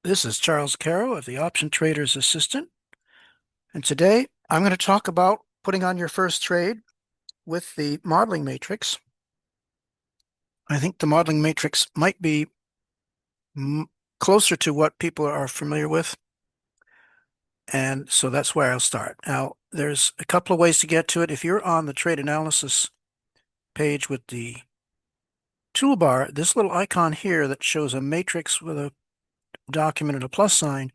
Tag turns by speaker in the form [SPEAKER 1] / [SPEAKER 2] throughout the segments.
[SPEAKER 1] This is Charles Caro of the Option Trader's Assistant, and today I'm going to talk about putting on your first trade with the modeling matrix. I think the modeling matrix might be closer to what people are familiar with, and so that's where I'll start. Now, there's a couple of ways to get to it. If you're on the trade analysis page with the toolbar, this little icon here that shows a matrix with a document and a plus sign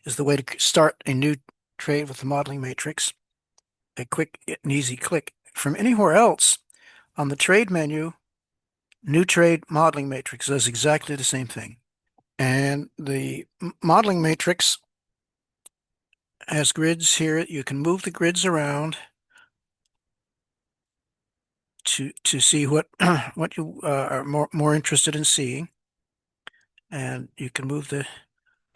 [SPEAKER 1] is the way to start a new trade with the modeling matrix. A quick and easy click. From anywhere else on the trade menu, new trade modeling matrix does exactly the same thing. And the modeling matrix has grids here. You can move the grids around to see what what you are more interested in seeing. And you can move the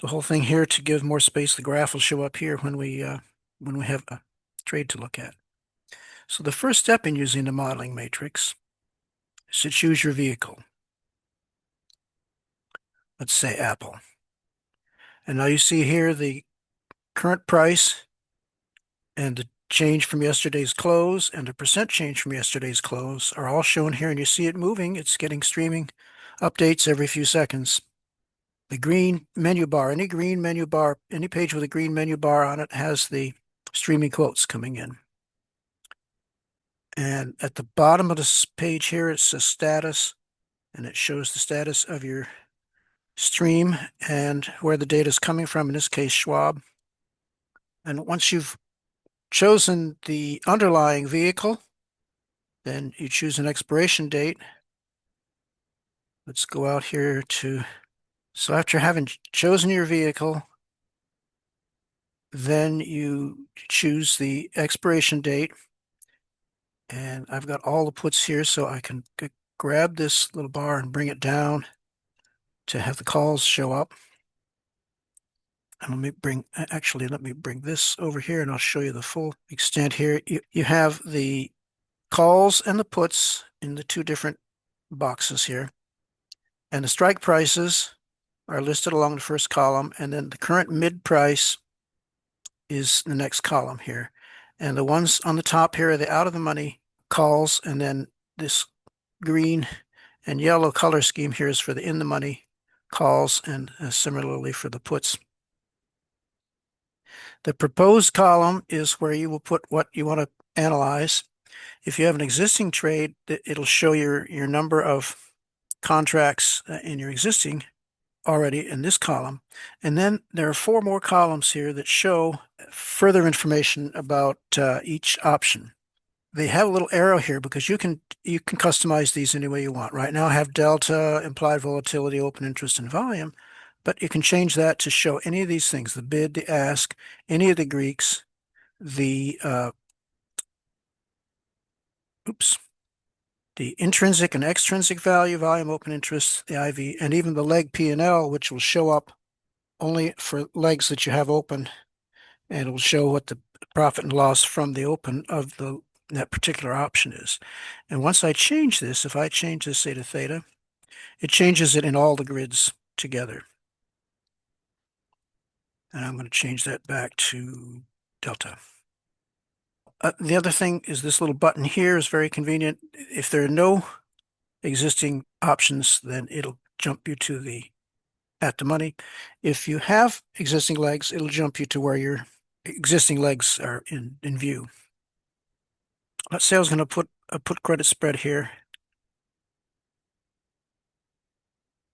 [SPEAKER 1] whole thing here to give more space. The graph will show up here when we have a trade to look at. So the first step in using the modeling matrix is to choose your vehicle. Let's say Apple. And now you see here the current price and the change from yesterday's close and the percent change from yesterday's close are all shown here, and you see it moving. It's getting streaming updates every few seconds. The green menu bar, any page with a green menu bar on it has the streaming quotes coming in. And at the bottom of this page here, it says status, and it shows the status of your stream and where the data is coming from, in this case, Schwab. And once you've chosen the underlying vehicle, then you choose an expiration date. Let's go out here so after having chosen your vehicle, then you choose the expiration date. And I've got all the puts here, so I can grab this little bar and bring it down to have the calls show up. And let me bring this over here and I'll show you the full extent here. You have the calls and the puts in the two different boxes here. And the strike prices are listed along the first column, and then the current mid price is the next column here. And the ones on the top here are the out of the money calls, and then this green and yellow color scheme here is for the in the money calls, and similarly for the puts. The proposed column is where you will put what you want to analyze. If you have an existing trade, it'll show your number of contracts in your existing already in this column. And then there are 4 more columns here that show further information about each option. They have a little arrow here because you can customize these any way you want. Right now I have delta, implied volatility, open interest, and volume, but you can change that to show any of these things: the bid, the ask, any of the Greeks, the the intrinsic and extrinsic value, volume, open interest, the IV, and even the leg P&L, which will show up only for legs that you have open, and it will show what the profit and loss from the open of that particular option is. And once I change this, if I change this, say, to theta, it changes it in all the grids together. And I'm going to change that back to delta. The other thing is this little button here is very convenient. If there are no existing options, then it'll jump you to the at the money. If you have existing legs, it'll jump you to where your existing legs are in view. Let's say I was going to put a put credit spread here.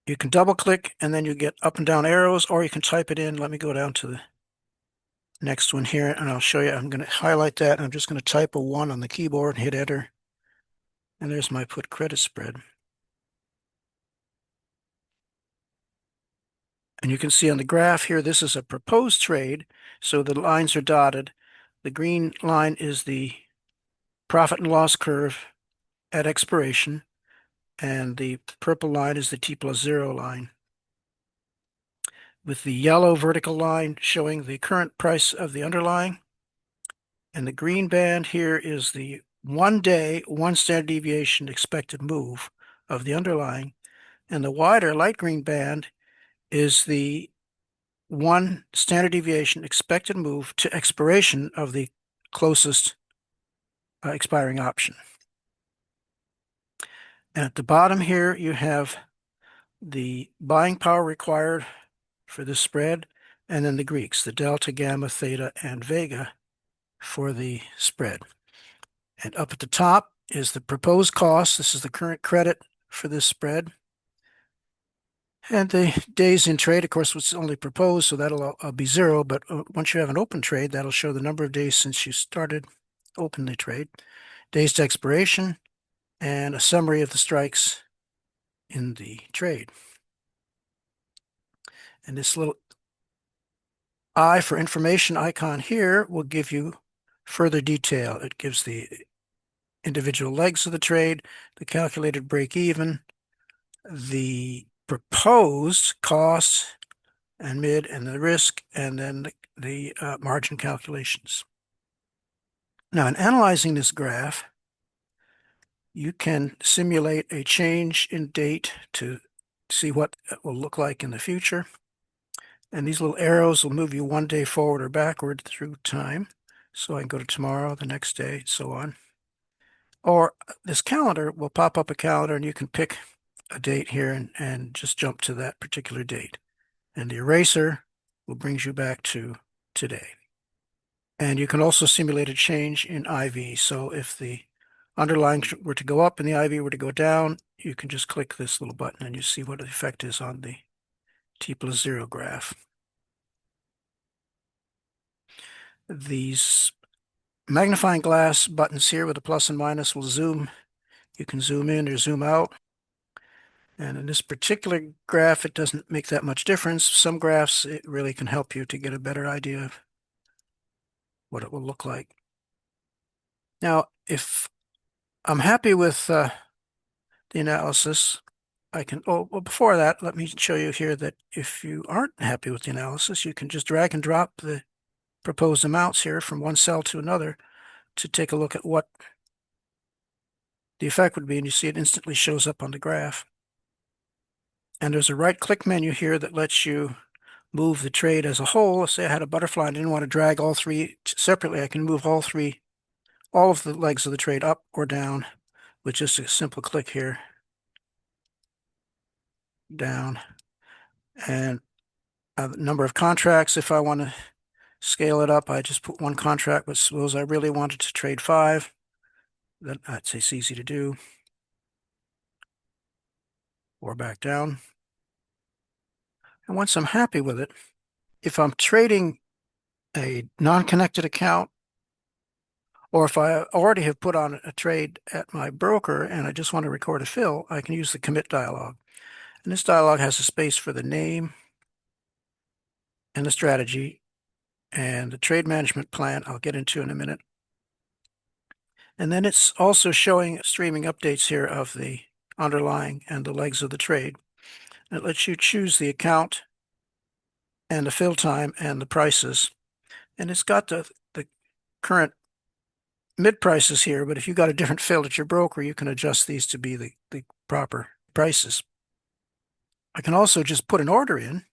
[SPEAKER 1] You can double click and then you get up and down arrows, or you can type it in. Let me go down to the next one here and I'll show you. I'm going to highlight that and I'm just going to type a 1 on the keyboard and hit enter. And there's my put credit spread. And you can see on the graph here, this is a proposed trade. So the lines are dotted. The green line is the profit and loss curve at expiration, and the purple line is the T+0 line, with the yellow vertical line showing the current price of the underlying. And the green band here is the 1 day, 1 standard deviation expected move of the underlying. And the wider light green band is the 1 standard deviation expected move to expiration of the closest expiring option. And at the bottom here, you have the buying power required for this spread, and then the Greeks, the delta, gamma, theta, and vega for the spread. And up at the top is the proposed cost. This is the current credit for this spread. And the days in trade, of course, was only proposed, so that'll be 0. But once you have an open trade, that'll show the number of days since you started open the trade, days to expiration, and a summary of the strikes in the trade. And this little I for information icon here will give you further detail. It gives the individual legs of the trade, the calculated break even, the proposed costs and mid and the risk, and then the margin calculations. Now, in analyzing this graph, you can simulate a change in date to see what it will look like in the future. And these little arrows will move you 1 day forward or backward through time. So I can go to tomorrow, the next day, and so on. Or this calendar will pop up a calendar, and you can pick a date here and just jump to that particular date. And the eraser will bring you back to today. And you can also simulate a change in IV. So if the underlying were to go up and the IV were to go down, you can just click this little button and you see what the effect is on the T+0 graph. These magnifying glass buttons here with a plus and minus will zoom. You can zoom in or zoom out. And in this particular graph, it doesn't make that much difference. Some graphs, it really can help you to get a better idea of what it will look like. Now, if I'm happy with the analysis, I can, well, before that, let me show you here that if you aren't happy with the analysis, you can just drag and drop the proposed amounts here from one cell to another to take a look at what the effect would be, and you see it instantly shows up on the graph. And there's a right-click menu here that lets you move the trade as a whole. Let's say I had a butterfly and didn't want to drag all 3 separately. I can move all of the legs of the trade up or down with just a simple click here. Down. And a number of contracts. If I want to scale it up, I just put 1 contract, but suppose I really wanted to trade 5. Then I'd say it's easy to do. Or back down. And once I'm happy with it, if I'm trading a non-connected account, or if I already have put on a trade at my broker and I just want to record a fill, I can use the commit dialog. And this dialog has a space for the name and the strategy and the trade management plan I'll get into in a minute. And then it's also showing streaming updates here of the underlying and the legs of the trade. It lets you choose the account and the fill time and the prices. And it's got the current mid prices here, but if you got a different fill at your broker, you can adjust these to be the proper prices. I can also just put an order in,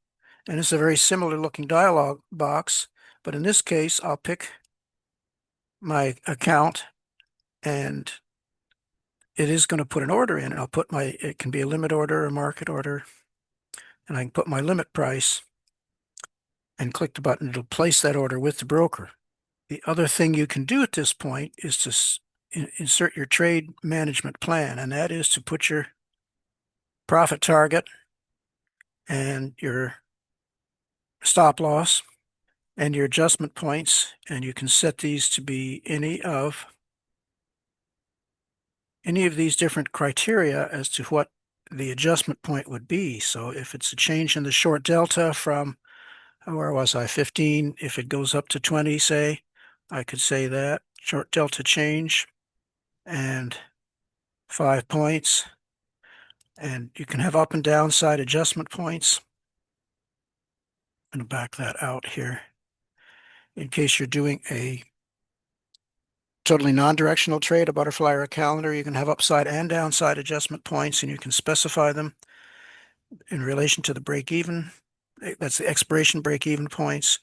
[SPEAKER 1] and it's a very similar looking dialog box, but in this case, I'll pick my account and it is going to put an order in. I'll put it can be a limit order, a market order, and I can put my limit price and click the button. It'll place that order with the broker. The other thing you can do at this point is to insert your trade management plan, and that is to put your profit target and your stop loss and your adjustment points, and you can set these to be any of these different criteria as to what the adjustment point would be. So if it's a change in the short delta from, where was I, 15, if it goes up to 20, say, I could say that short delta change and 5 points. And you can have up and down side adjustment points. I'm going to back that out here in case you're doing a totally non-directional trade, a butterfly or a calendar. You can have upside and downside adjustment points, and you can specify them in relation to the break even that's the expiration break-even points,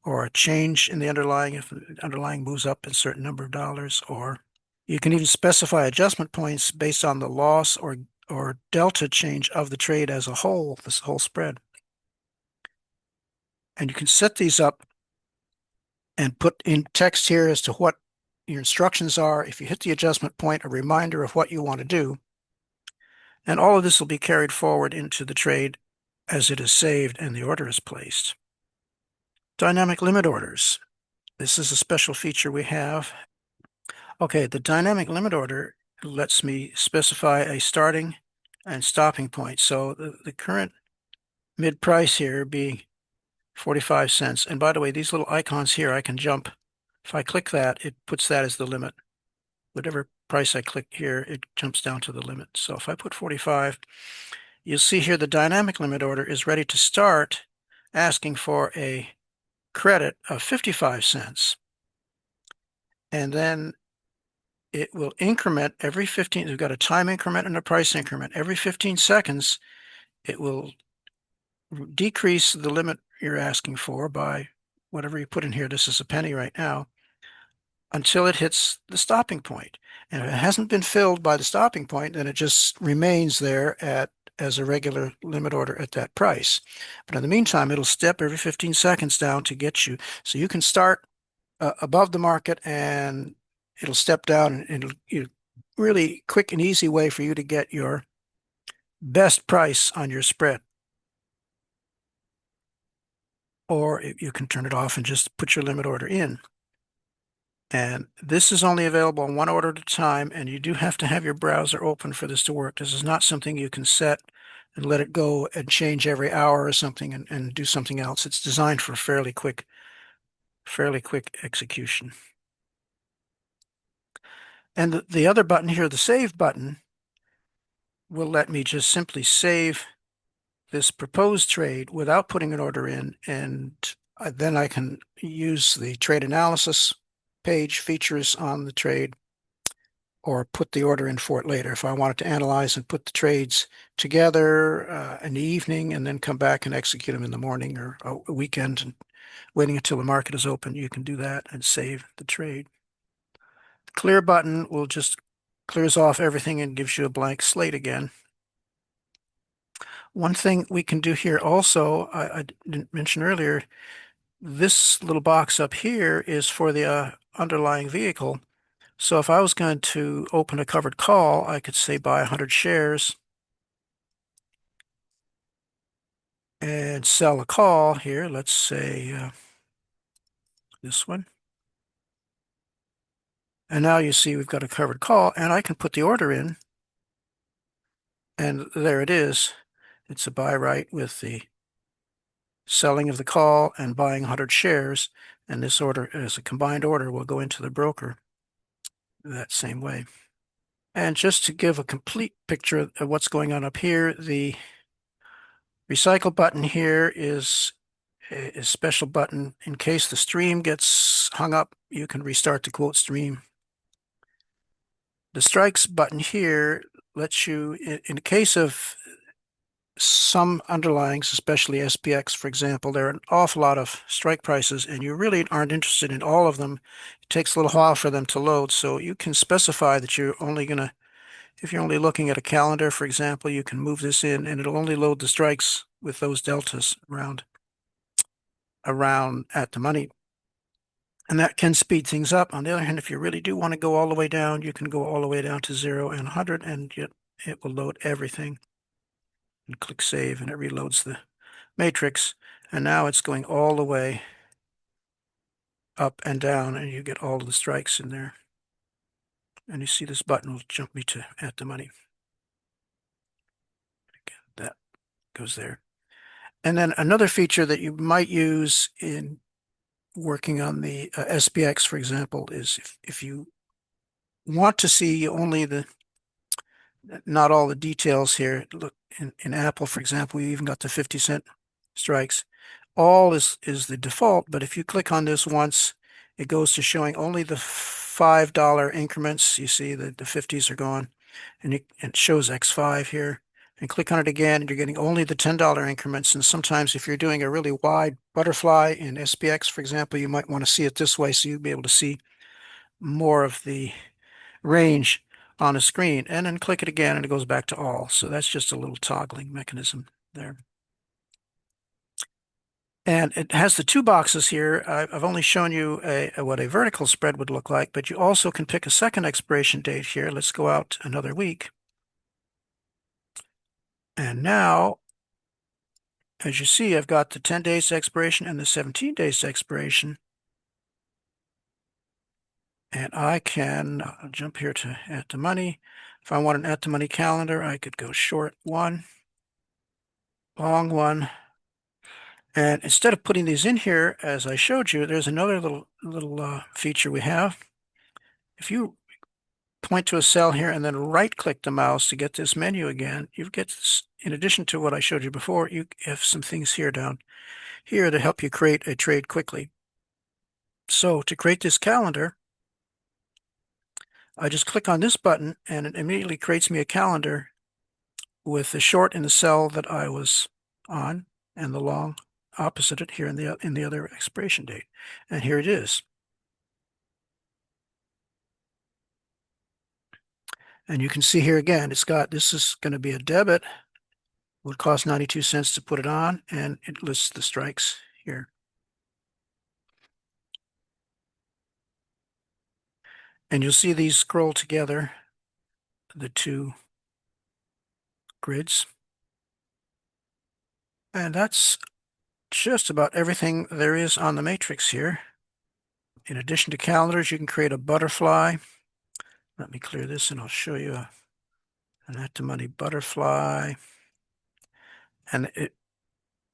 [SPEAKER 1] or a change in the underlying if the underlying moves up a certain number of dollars, or you can even specify adjustment points based on the loss or delta change of the trade as a whole, this whole spread. And you can set these up and put in text here as to what your instructions are. If you hit the adjustment point, a reminder of what you want to do. And all of this will be carried forward into the trade as it is saved and the order is placed. Dynamic limit orders. This is a special feature we have. Okay, the dynamic limit order lets me specify a starting and stopping point. So the current mid price here being 45 cents. And by the way, these little icons here, I can jump. If I click that, it puts that as the limit. Whatever price I click here, it jumps down to the limit. So if I put 45, you'll see here the dynamic limit order is ready to start asking for a credit of 55 cents. And then it will increment every 15, we've got a time increment and a price increment. Every 15 seconds, it will decrease the limit you're asking for by whatever you put in here. This is a penny right now, until it hits the stopping point. And if it hasn't been filled by the stopping point, then it just remains there as a regular limit order at that price. But in the meantime, it'll step every 15 seconds down to get you. So you can start above the market and it'll step down, and it'll really quick and easy way for you to get your best price on your spread. Or you can turn it off and just put your limit order in. And this is only available on one order at a time, and you do have to have your browser open for this to work. This is not something you can set and let it go and change every hour or something and do something else. It's designed for fairly quick execution. And the other button here, the save button, will let me just simply save this proposed trade without putting an order in, and then I can use the trade analysis page features on the trade or put the order in for it later if I wanted to analyze and put the trades together in the evening and then come back and execute them in the morning or a weekend, and waiting until the market is open. You can do that and save the trade. The clear button will just clears off everything and gives you a blank slate again. One thing we can do here also, I didn't mention earlier, this little box up here is for the underlying vehicle. So if I was going to open a covered call, I could say buy 100 shares and sell a call here. Let's say this one. And now you see we've got a covered call, and I can put the order in, and there it is. It's a buy right with the selling of the call and buying 100 shares, and this order as a combined order will go into the broker that same way. And just to give a complete picture of what's going on up here, the recycle button here is a special button. In case the stream gets hung up, you can restart the quote stream. The strikes button here lets you, in the case of some underlyings, especially SPX, for example, there are an awful lot of strike prices, and you really aren't interested in all of them. It takes a little while for them to load, so you can specify that you're only going to, if you're only looking at a calendar, for example, you can move this in, and it'll only load the strikes with those deltas around at the money. And that can speed things up. On the other hand, if you really do want to go all the way down, you can go all the way down to 0 and 100, and it will load everything. And click save, and it reloads the matrix. And now it's going all the way up and down, and you get all of the strikes in there. And you see this button will jump me to at the money. That goes there. And then another feature that you might use in working on the SPX, for example, is if you want to see only not all the details here. Look, in Apple, for example, you even got the 50-cent strikes. All is the default, but if you click on this once, it goes to showing only the $5 increments. You see that the 50s are gone, and it shows X5 here. and click on it again, and you're getting only the $10 increments. And sometimes if you're doing a really wide butterfly in SPX, for example, you might want to see it this way so you'll be able to see more of the range on a screen. And then click it again and it goes back to all. So that's just a little toggling mechanism there. And it has the two boxes here. I've only shown you what a vertical spread would look like, but you also can pick a second expiration date here. Let's go out another week. And now, as you see, I've got the 10 days to expiration and the 17 days to expiration. And I can jump here to add the money. If I want an add the money calendar, I could go short one, long one. And instead of putting these in here, as I showed you, there's another little feature we have. If you point to a cell here and then right-click the mouse to get this menu again, you get this, in addition to what I showed you before, you have some things here down here to help you create a trade quickly. So to create this calendar, I just click on this button and it immediately creates me a calendar with the short in the cell that I was on and the long opposite it here in the other expiration date. And here it is. And you can see here again, this is going to be a debit. It would cost 92 cents to put it on, and it lists the strikes here. And you'll see these scroll together, the two grids. And that's just about everything there is on the matrix here. In addition to calendars, you can create a butterfly. Let me clear this and I'll show you an add to money butterfly. And it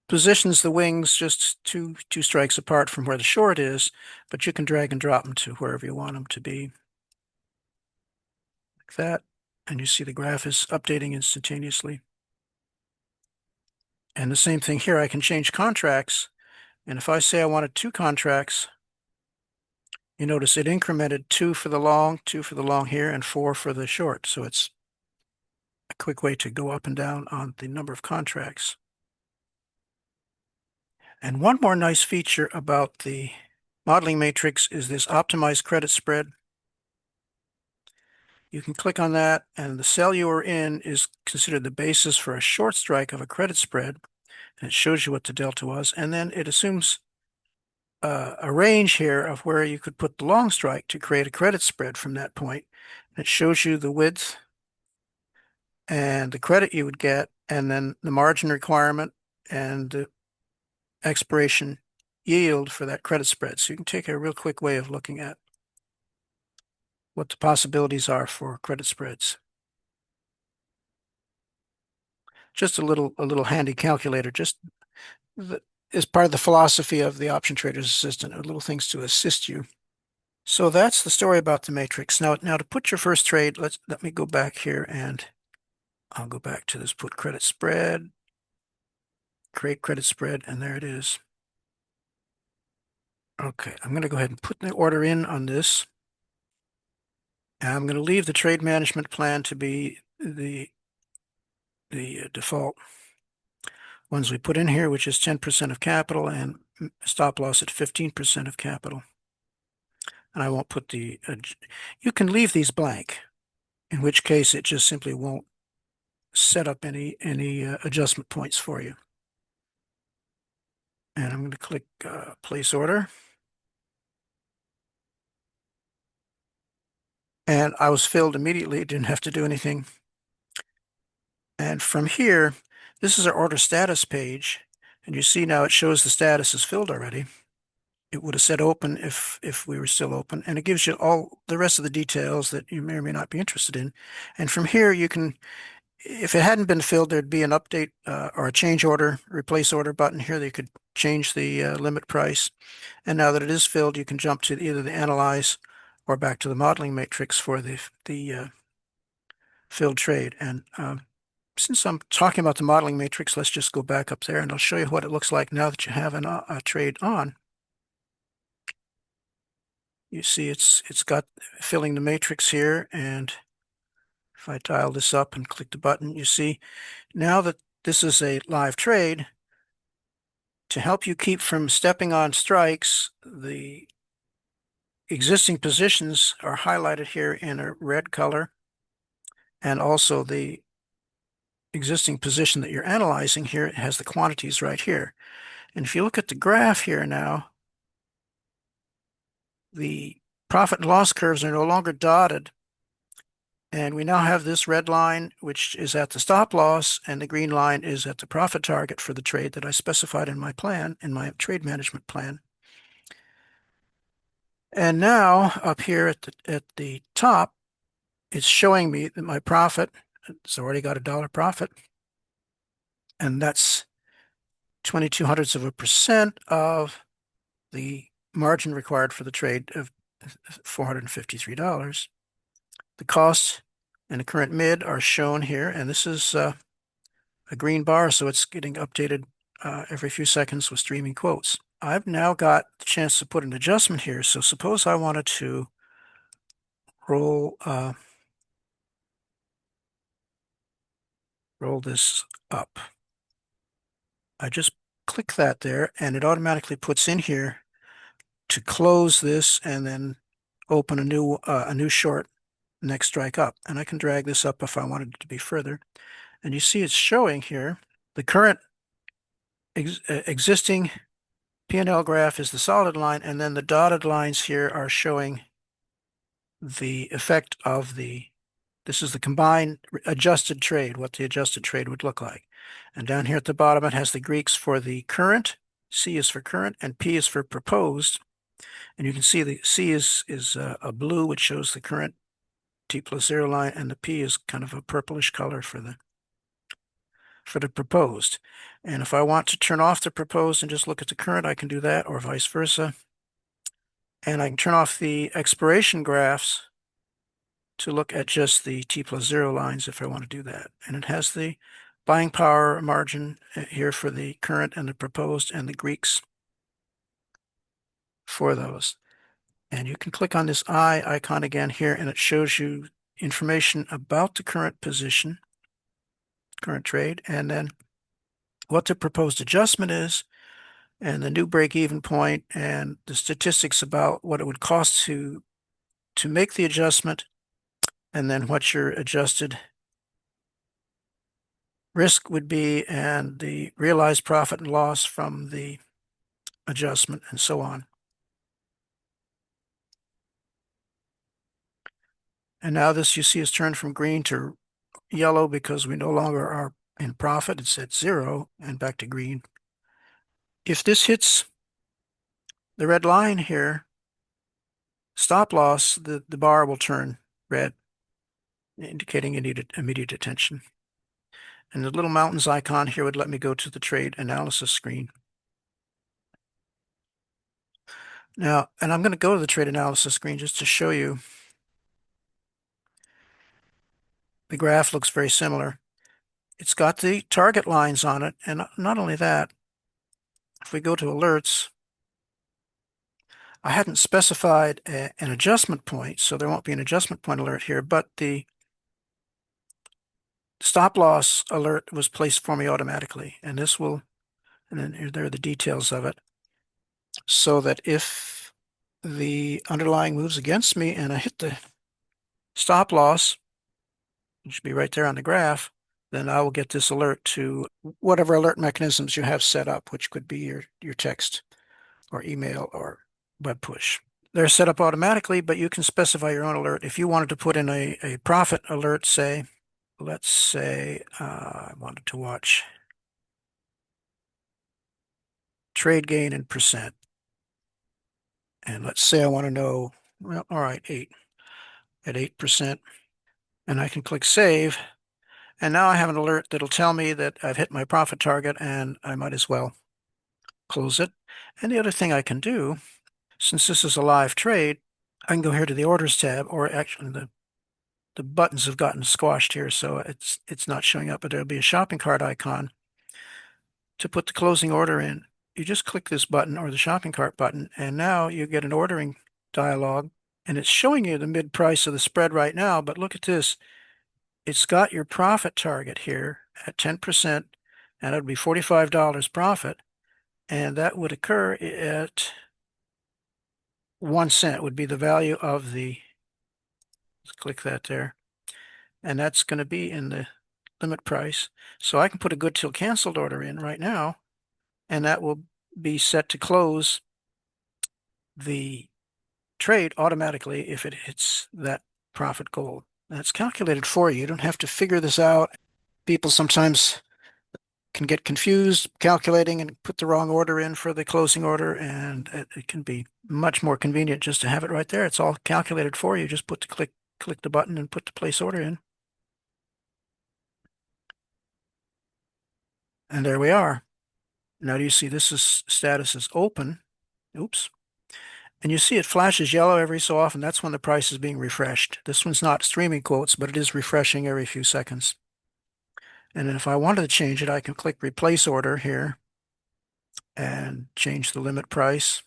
[SPEAKER 1] positions the wings just two strikes apart from where the short is, but you can drag and drop them to wherever you want them to be. Like that. And you see the graph is updating instantaneously. And the same thing here, I can change contracts. And if I say I wanted 2 contracts, you notice it incremented 2 for the long here, and 4 for the short. So it's a quick way to go up and down on the number of contracts. And one more nice feature about the modeling matrix is this optimized credit spread. You can click on that, and the cell you are in is considered the basis for a short strike of a credit spread. And it shows you what the delta was. And then it assumes a range here of where you could put the long strike to create a credit spread from that point. It shows you the width and the credit you would get, and then the margin requirement and the expiration yield for that credit spread. So you can take a real quick way of looking at what the possibilities are for credit spreads. Just a little handy calculator, just as part of the philosophy of the Option Trader's Assistant, little things to assist you. So that's the story about the matrix. Now to put your first trade, let me go back here, and I'll go back to this put credit spread, create credit spread, and there it is. Okay, I'm going to go ahead and put the order in on this. And I'm going to leave the trade management plan to be the default ones we put in here, which is 10% of capital and stop loss at 15% of capital. And I won't put the, you can leave these blank, in which case it just simply won't set up any adjustment points for you. And I'm going to click place order. And I was filled immediately, didn't have to do anything. And from here, this is our order status page. And you see now it shows the status is filled already. It would have said open if we were still open. And it gives you all the rest of the details that you may or may not be interested in. And from here, you can, if it hadn't been filled, there'd be an update or a change order, replace order button here that you could change the limit price. And now that it is filled, you can jump to either the analyze or back to the modeling matrix for the filled trade. And since I'm talking about the modeling matrix, let's just go back up there and I'll show you what it looks like now that you have a trade on. You see it's got filling the matrix here, and If I dial this up and click the button, you see now that this is a live trade, to help you keep from stepping on strikes, the existing positions are highlighted here in a red color, and also the existing position that you're analyzing here has the quantities right here. And if you look at the graph here now, the profit and loss curves are no longer dotted. And we now have this red line, which is at the stop loss, and the green line is at the profit target for the trade that I specified in my plan, in my trade management plan. And now up here at the top, it's showing me that my profit, it's already got $1 profit, and that's 0.22% of the margin required for the trade of $453. The cost and the current mid are shown here, and this is a green bar, so it's getting updated every few seconds with streaming quotes. I've now got the chance to put an adjustment here. So suppose I wanted to roll this up. I just click that there, and it automatically puts in here to close this and then open a new short next strike up. And I can drag this up if I wanted it to be further. And you see it's showing here the current existing P&L graph is the solid line, and then the dotted lines here are showing the effect of this is the combined adjusted trade, what the adjusted trade would look like. And down here at the bottom, it has the Greeks for the current. C is for current, and P is for proposed. And you can see the C is a blue, which shows the current T+0 line, and the P is kind of a purplish color for the proposed. And if I want to turn off the proposed and just look at the current, I can do that, or vice versa. And I can turn off the expiration graphs to look at just the T+0 lines if I want to do that. And it has the buying power margin here for the current and the proposed, and the Greeks for those. And you can click on this eye icon again here, and it shows you information about the current position, current trade, and then what the proposed adjustment is, and the new break-even point, and the statistics about what it would cost to make the adjustment, and then what your adjusted risk would be, and the realized profit and loss from the adjustment, and so on. And now this, you see, has turned from green to yellow because we no longer are in profit. It's at 0 and back to green. If this hits the red line here, stop loss, the bar will turn red, indicating you need immediate attention. And the little mountains icon here would let me go to the trade analysis screen. Now, and I'm going to go to the trade analysis screen just to show you. The graph looks very similar. It's got the target lines on it, and not only that, if we go to alerts, I hadn't specified an adjustment point, so there won't be an adjustment point alert here, but the stop loss alert was placed for me automatically, and this will, and then there are the details of it, so that if the underlying moves against me and I hit the stop loss, it should be right there on the graph, then I will get this alert to whatever alert mechanisms you have set up, which could be your text or email or web push. They're set up automatically, but you can specify your own alert. If you wanted to put in a profit alert, say, let's say I wanted to watch trade gain in percent. And let's say I want to know, well, all right, 8 at 8%. And I can click save. And now I have an alert that'll tell me that I've hit my profit target, and I might as well close it. And the other thing I can do, since this is a live trade, I can go here to the orders tab, or actually the buttons have gotten squashed here, so it's not showing up, but there'll be a shopping cart icon to put the closing order in. You just click this button or the shopping cart button, and now you get an ordering dialog, and it's showing you the mid price of the spread right now. But look at this. it's got your profit target here at 10%, and it would be $45 profit, and that would occur at 1 cent would be the value of the, let's click that there, and that's going to be in the limit price. So I can put a good till canceled order in right now, and that will be set to close the trade automatically if it hits that profit goal. That's calculated for you. You don't have to figure this out. People sometimes can get confused calculating and put the wrong order in for the closing order, and it can be much more convenient just to have it right there. It's all calculated for you. Just click the button and put the place order in. And there we are. Now do you see this is status is open? Oops. And you see it flashes yellow every so often. That's when the price is being refreshed. This one's not streaming quotes, but it is refreshing every few seconds. And if I wanted to change it, I can click replace order here and change the limit price.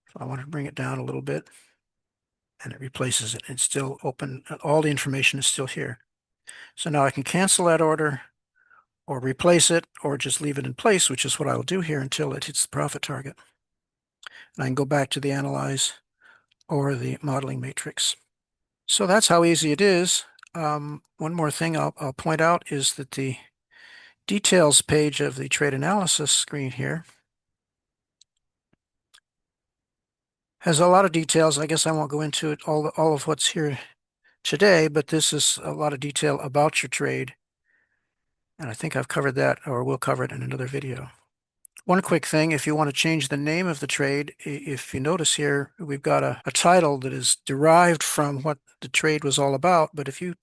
[SPEAKER 1] If I want to bring it down a little bit, and it replaces it. It's still open. All the information is still here. So now I can cancel that order or replace it or just leave it in place, which is what I will do here until it hits the profit target. And I can go back to the analyze or the modeling matrix. So that's how easy it is. One more thing I'll point out is that the details page of the trade analysis screen here has a lot of details. I guess I won't go into it all of what's here today, but this is a lot of detail about your trade. And I think I've covered that, or will cover it in another video. One quick thing, if you want to change the name of the trade, if you notice here, we've got a title that is derived from what the trade was all about. But if you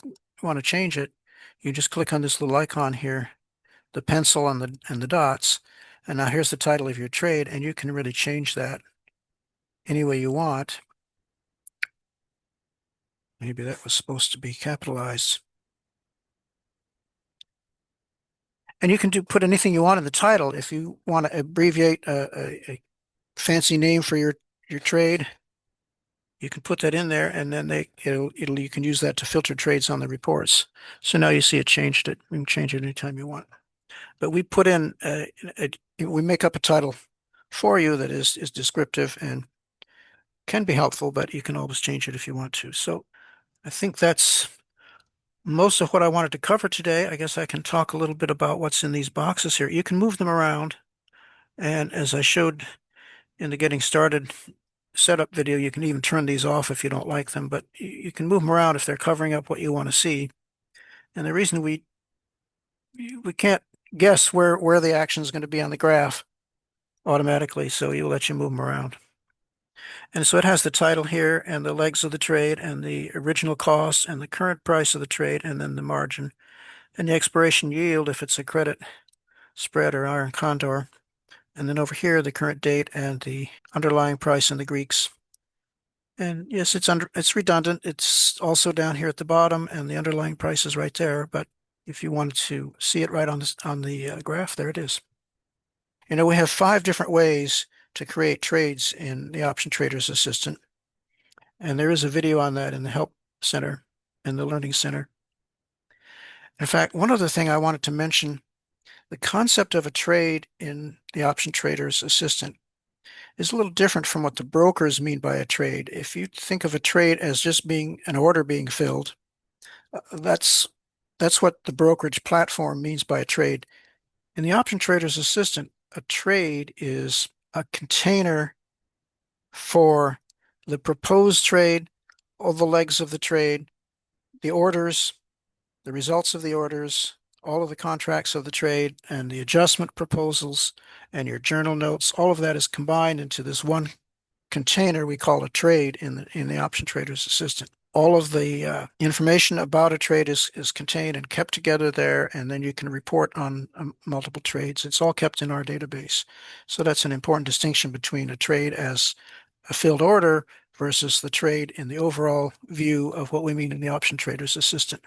[SPEAKER 1] want to change it, you just click on this little icon here, the pencil and the dots. And now here's the title of your trade, and you can really change that any way you want. Maybe that was supposed to be capitalized. And you can put anything you want in the title. If you want to abbreviate a fancy name for your trade, you can put that in there, and then you can use that to filter trades on the reports. So now you see it changed it. You can change it anytime you want. But we put in we make up a title for you that is descriptive and can be helpful, but you can always change it if you want to. So I think that's most of what I wanted to cover today. I guess I can talk a little bit about what's in these boxes here. You can move them around, and as I showed in the getting started setup video, you can even turn these off if you don't like them, but you can move them around if they're covering up what you want to see. And the reason we can't guess where the action is going to be on the graph automatically, so we'll let you move them around. And so it has the title here and the legs of the trade and the original cost and the current price of the trade and then the margin and the expiration yield if it's a credit spread or iron condor. And then over here, the current date and the underlying price in the Greeks. And yes, it's redundant. It's also down here at the bottom, and the underlying price is right there. But if you wanted to see it right on the graph, there it is. You know, we have 5 different ways to create trades in the Option Trader's Assistant. And there is a video on that in the Help Center, in the Learning Center. In fact, one other thing I wanted to mention, the concept of a trade in the Option Trader's Assistant is a little different from what the brokers mean by a trade. If you think of a trade as just being an order being filled, that's what the brokerage platform means by a trade. In the Option Trader's Assistant, a trade is a container for the proposed trade, all the legs of the trade, the orders, the results of the orders, all of the contracts of the trade, and the adjustment proposals, and your journal notes. All of that is combined into this one container we call a trade in the Option Trader's Assistant. All of the information about a trade is contained and kept together there, and then you can report on multiple trades. It's all kept in our database. So that's an important distinction between a trade as a filled order versus the trade in the overall view of what we mean in the Option Trader's Assistant.